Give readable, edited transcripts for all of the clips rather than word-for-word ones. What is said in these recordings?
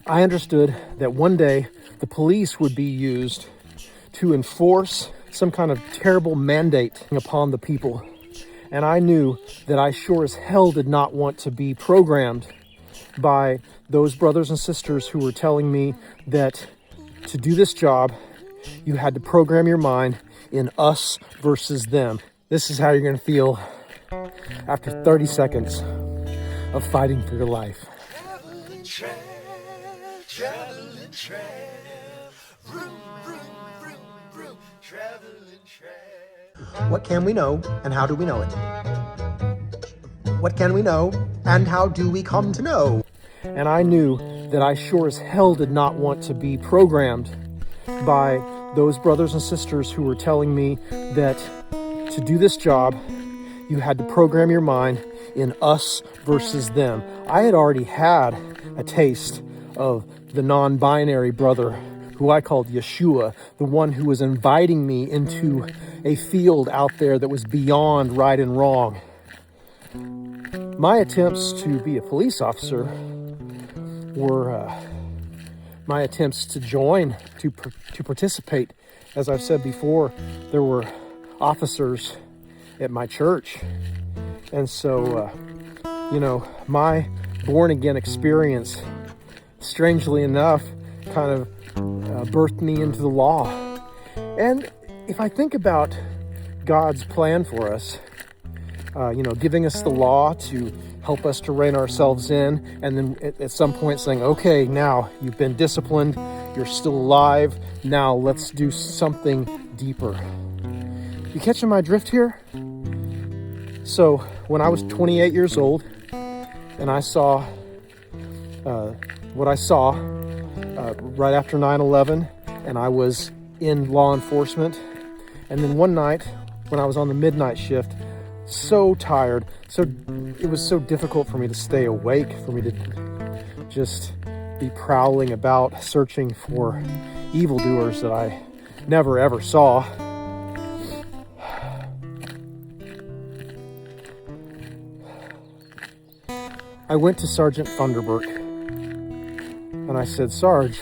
I understood that one day the police would be used to enforce some kind of terrible mandate upon the people. And I knew that I sure as hell did not want to be programmed by those brothers and sisters who were telling me that to do this job, you had to program your mind in us versus them. This is how you're going to feel after 30 seconds of fighting for your life. Traveling trail, vroom, vroom, vroom, vroom, traveling trail. What can we know, and how do we know it? What can we know, and how do we come to know? And I knew that I sure as hell did not want to be programmed by those brothers and sisters who were telling me that to do this job, you had to program your mind in us versus them. I had already had a taste of the non-binary brother who I called Yeshua, the one who was inviting me into a field out there that was beyond right and wrong. My attempts to be a police officer were my attempts to join, to participate. As I've said before, there were officers at my church. And so, my born-again experience, strangely enough, kind of birthed me into the law. And if I think about God's plan for us, giving us the law to help us to rein ourselves in, and then at some point saying, okay, now you've been disciplined, you're still alive, now let's do something deeper. You catching my drift here? So when I was 28 years old and I saw what I saw right after 9/11, and I was in law enforcement, and then one night when I was on the midnight shift, so tired, it was so difficult for me to stay awake, for me to just be prowling about searching for evildoers that I never ever saw. I went to Sergeant Funderburk and I said, Sarge,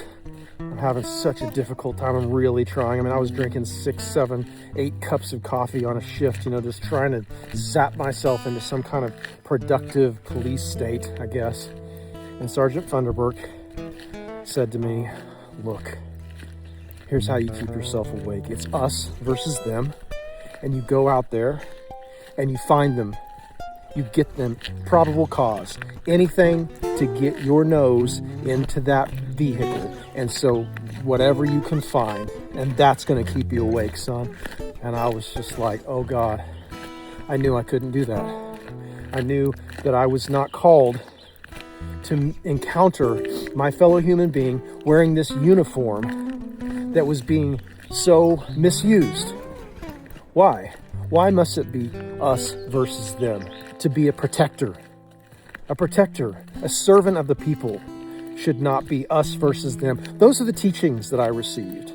I'm having such a difficult time. I'm really trying. I mean, I was drinking 6, 7, 8 cups of coffee on a shift, just trying to zap myself into some kind of productive police state, I guess. And Sergeant Funderburk said to me, look, here's how you keep yourself awake. It's us versus them. And you go out there and you find them. You get them, probable cause, anything to get your nose into that vehicle. And so whatever you can find, and that's going to keep you awake, son. And I was just like, oh God, I knew I couldn't do that. I knew that I was not called to encounter my fellow human being wearing this uniform that was being so misused. Why? Why must it be us versus them? To be a protector, a servant of the people should not be us versus them. Those are the teachings that I received.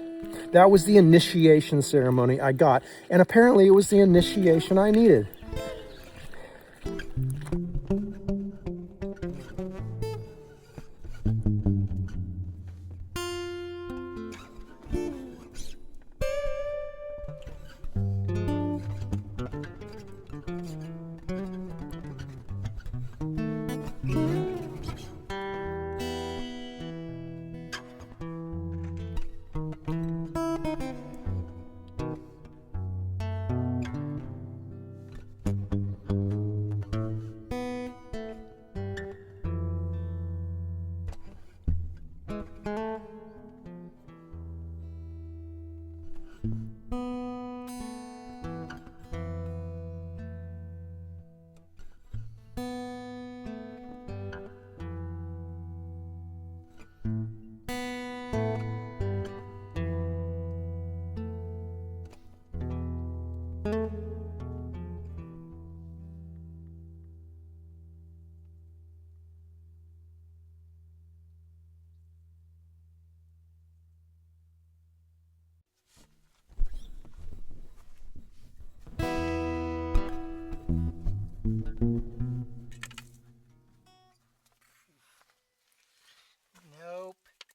That was the initiation ceremony I got, and apparently it was the initiation I needed.